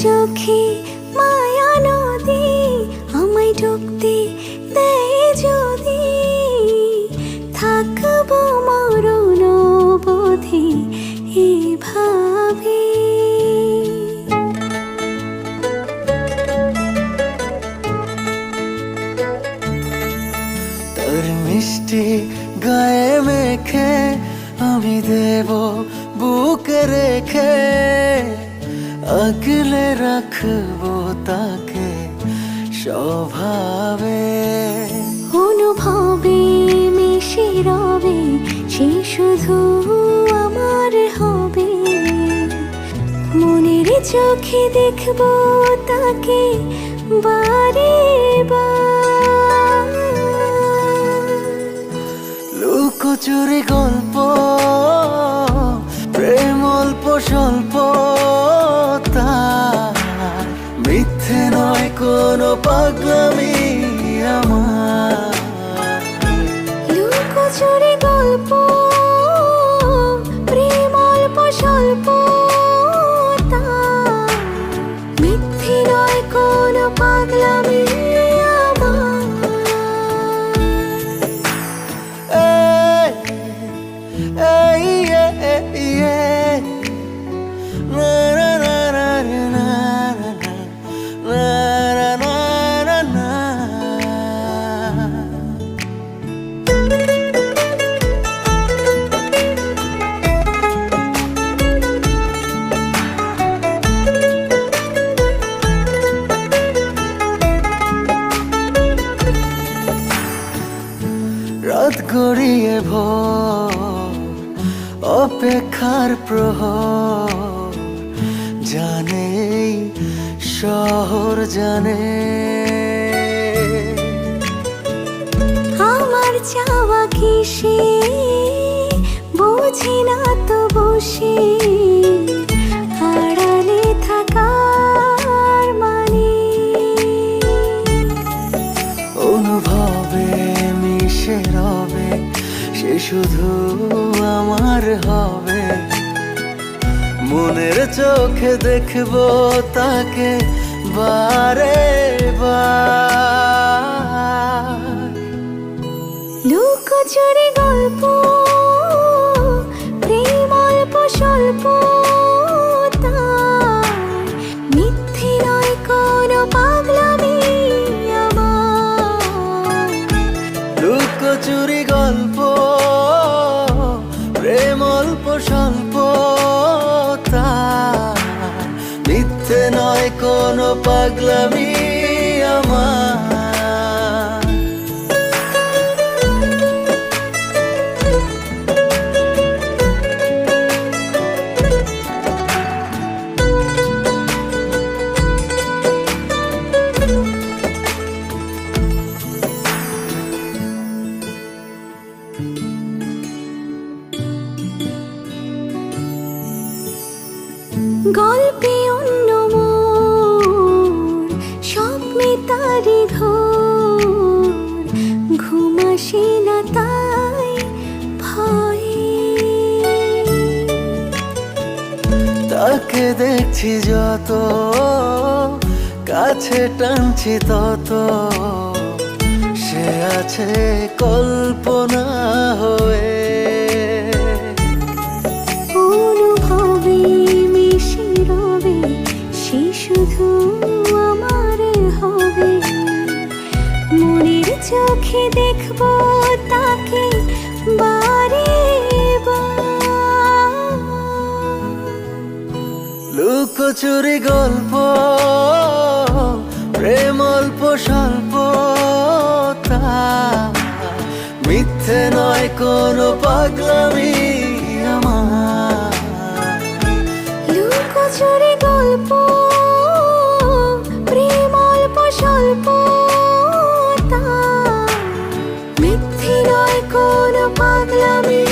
চোখে মায়া নদী আমায় ডুবতে দেয় যদি, থাকবো মরণ অবধি এভাবে। তোর মিষ্টি গায়ে মেখে আমি দেব বুকে রেখে, আগলে রাখবো তাকে স্বভাবে। অনুভবে মিশে রবে সে শুধু আমার হবে, মনের চোখে দেখবো তাকে বারে বার। লুকোচুরি গল্প, প্রেম অল্প স্বল্প, তার মিথ্যে নয় কোনো পাগলামি আমার। লুকোচুরি গল্প, প্রেম অল্প স্বল্প, তার মিথ্যে নয় কোনো পাগলামি আমার। রাত গড়িয়ে ভোর, অপেক্ষার প্রহর, জানে এই শহর জানে। আমার চাওয়া কিসে বুঝি না তো বসে, আড়ালে থাকার মানে। অনুভবে মিশে রবে সে শুধু আমার হবে, মনের চোখে দেখবো তাকে বারে বার। লুকোচুরি গল্প, প্রেম অল্প স্বল্প, তার মিথ্যে নয় কোনো পাগলামি আমার। লুকোচুরি গল্প, প্রেম অল্প স্বল্প, তার মিথ্যে নয় কোনো পাগলামি আমার। গল্পে অন্য মোর, স্বপ্নে তারি ঘোর, ঘুম আসে না তাই ভয়ে। তাকে দেখছি যত, কাছে টানছি তত, সে আছে কল্পনা হয়ে। অনুভবে মিশে রবে সে শুধু আমার হবে, মনের চোখে দেখবো তাকে বারে বার। লুকোচুরি গল্প, প্রেম অল্প স্বল্প, তার মিথ্যে নয় কোনো পাগলামি আমার। লুকোচুরি গল্প, প্রেম অল্প স্বল্প, তার মিথ্যে নয় কোনো পাগলামি